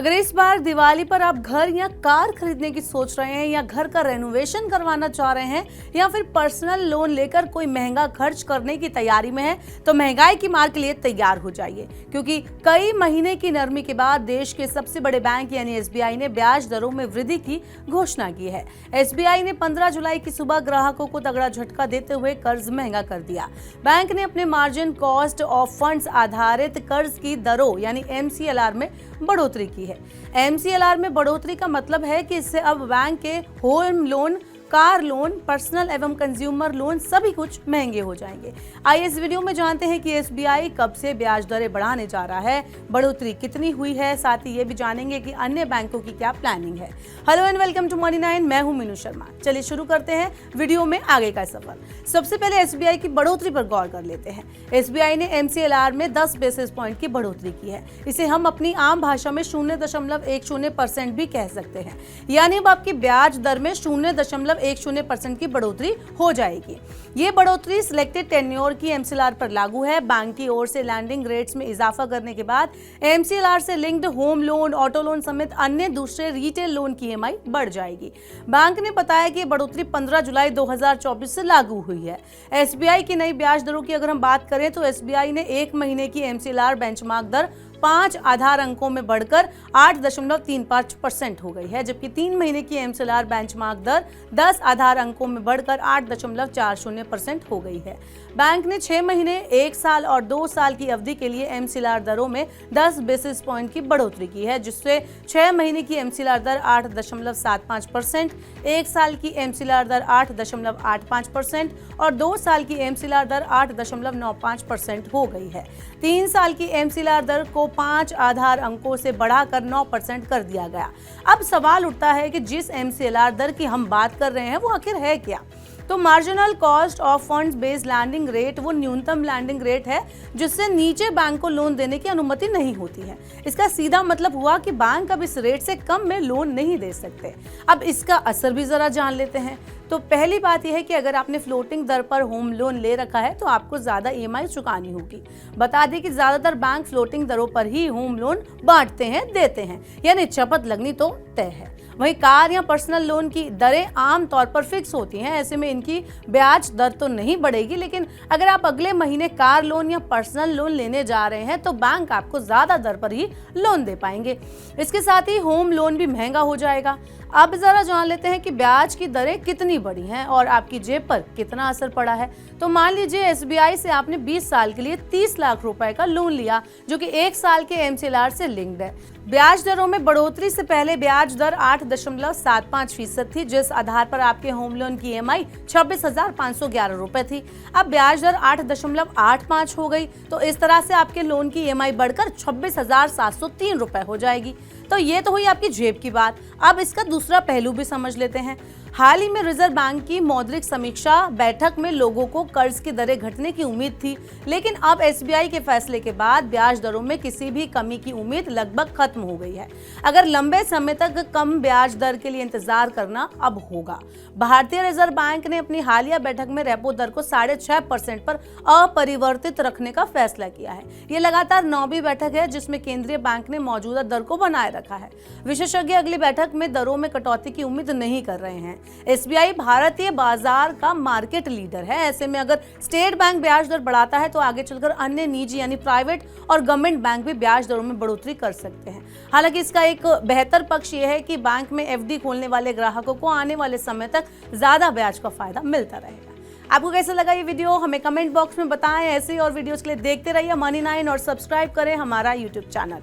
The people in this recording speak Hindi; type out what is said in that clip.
अगर इस बार दिवाली पर आप घर या कार खरीदने की सोच रहे हैं या घर का रेनोवेशन करवाना चाह रहे हैं या फिर पर्सनल लोन लेकर कोई महंगा खर्च करने की तैयारी में है तो महंगाई की मार के लिए तैयार हो जाइए, क्योंकि कई महीने की नरमी के बाद देश के सबसे बड़े बैंक यानी एसबीआई ने ब्याज दरों में वृद्धि की घोषणा की है। एसबीआई ने 15 जुलाई की सुबह ग्राहकों को तगड़ा झटका देते हुए कर्ज महंगा कर दिया। बैंक ने अपने मार्जिन कॉस्ट ऑफ फंड्स आधारित कर्ज की दरों यानी एमसीएलआर में बढ़ोतरी की है। एमसीएलआर में बढ़ोतरी का मतलब है कि इससे अब बैंक के home loan, car loan, personal एवं कंज्यूमर लोन सभी कुछ महंगे हो जाएंगे। आइए इस वीडियो में जानते हैं कि एसबीआई कब से ब्याज दरें बढ़ाने जा रहा है, बढ़ोतरी कितनी हुई है, साथ ही ये भी जानेंगे कि अन्य बैंकों की क्या प्लानिंग है। Hello and welcome to money 9, मैं हूं मीनू शर्मा। चलिए शुरू करते हैं वीडियो में आगे का सफर। सबसे पहले एसबीआई की बढ़ोतरी पर गौर कर लेते हैं। एसबीआई ने एमसीएलआर में 10 बेसिस पॉइंट की बढ़ोतरी की है। इसे हम अपनी आम भाषा में 0.10% भी कह सकते हैं, यानी अब आपकी ब्याज दर में 0.10% की बढ़ोतरी हो जाएगी। ये बढ़ोतरी सिलेक्टेड टेन्योर की एमसीएलआर पर लागू है। बैंक की ओर से लैंडिंग रेट्स में इजाफा करने के बाद एमसीएलआर से linked home loan, auto loan समेत अन्य दूसरे रिटेल लोन की ईएमआई बढ़ जाएगी। बैंक ने बताया कि बढ़ोतरी 15 जुलाई 2024 से लागू हुई है। एसबीआई की नई ब्याज दरों की अगर हम बात करें तो एसबीआई ने एक महीने की एमसीएलआर बेंचमार्क दर 5 आधार अंकों में बढ़कर 8.35% हो गई है, जबकि 3 महीने की एमसीएलआर बेंचमार्क दर 10 आधार अंकों में बढ़कर 8.40% हो गई है। बैंक ने 6 महीने, 1 साल और 2 साल की अवधि के लिए एमसीएलआर दरों में 10 बेसिस पॉइंट की बढ़ोतरी की है, जिससे 6 महीने की एमसीएलआर दर 8.75%, 1 साल की एमसीएलआर दर 8.85% और 2 साल की एमसीएलआर दर 8.95% हो गई है। 3 साल की एमसीएलआर दर को 5 आधार अंकों से बढ़ाकर 9% कर दिया गया। अब सवाल उठता है कि जिस एमसीएलआर दर की हम बात कर रहे हैं वो आखिर है क्या? तो marginal cost of funds based landing rate वो न्यूनतम लैंडिंग रेट है जिससे नीचे बैंक को लोन देने की अनुमति नहीं होती है। इसका सीधा मतलब हुआ कि बैंक अब इस रेट से कम में लोन नहीं दे सकते। अब इसका असर भी जरा जान लेते हैं। तो पहली बात यह है कि अगर आपने फ्लोटिंग दर पर होम लोन ले रखा है तो आपको ज्यादा ईएमआई चुकानी होगी। बता दें कि ज्यादातर बैंक फ्लोटिंग दरों पर ही होम लोन बांटते हैं, देते हैं, यानी चपत लगनी तो तय है। वहीं कार या पर्सनल लोन की दरें आम तौर पर फिक्स होती हैं, ऐसे में इनकी ब्याज दर तो नहीं बढ़ेगी, लेकिन अगर आप अगले महीने कार लोन या पर्सनल लोन लेने जा रहे हैं तो बैंक आपको ज्यादा दर पर ही लोन दे पाएंगे। इसके साथ ही होम लोन भी महंगा हो जाएगा। अब जरा जान लेते हैं कि ब्याज की दरें कितनी बढ़ी हैं और आपकी जेब पर कितना असर पड़ा है। तो मान लीजिए एसबीआई से आपने 20 साल के लिए 30 लाख रुपए का लोन लिया, जो कि 1 साल के एमसीएलआर से लिंक्ड है। ब्याज दरों में बढ़ोतरी से पहले ब्याज दर 8.75% थी, जिस आधार पर आपके होम लोन की ईएमआई 26,511 रुपए थी। अब ब्याज दर 8.85 हो गई, तो इस तरह से आपके लोन की ईएमआई बढ़कर 26,703 रुपए हो जाएगी। तो ये तो हुई आपकी जेब की बात। अब इसका दूसरा पहलू भी समझ लेते हैं। हाल ही में रिजर्व बैंक की मौद्रिक समीक्षा बैठक में लोगों को कर्ज की दरें घटने की उम्मीद थी, लेकिन अब एसबीआई के फैसले के बाद ब्याज दरों में किसी भी कमी की उम्मीद लगभग खत्म हो गई है। अगर लंबे समय तक कम ब्याज दर के लिए इंतजार करना अब होगा। भारतीय रिजर्व बैंक ने अपनी हालिया बैठक में रेपो दर को 6.5% पर अपरिवर्तित रखने का फैसला किया है। ये लगातार 9वीं बैठक है जिसमें केंद्रीय बैंक ने मौजूदा दर को बनाए रखा है। विशेषज्ञ अगली बैठक में दरों में कटौती की उम्मीद नहीं कर रहे हैं। एसबीआई भारतीय बाजार का मार्केट लीडर है, ऐसे में अगर स्टेट बैंक ब्याज दर बढ़ाता है तो आगे चलकर अन्य निजी यानी प्राइवेट और गवर्नमेंट बैंक भी ब्याज दरों में बढ़ोतरी कर सकते हैं। हालांकि इसका एक बेहतर पक्ष यह है कि बैंक में एफडी खोलने वाले ग्राहकों को आने वाले समय तक ज्यादा ब्याज का फायदा मिलता रहेगा। आपको कैसा लगा ये वीडियो हमें कमेंट बॉक्स में बताएं। ऐसे और वीडियोस के लिए देखते रहिए मनी 9 और सब्सक्राइब करें हमारा यूट्यूब चैनल।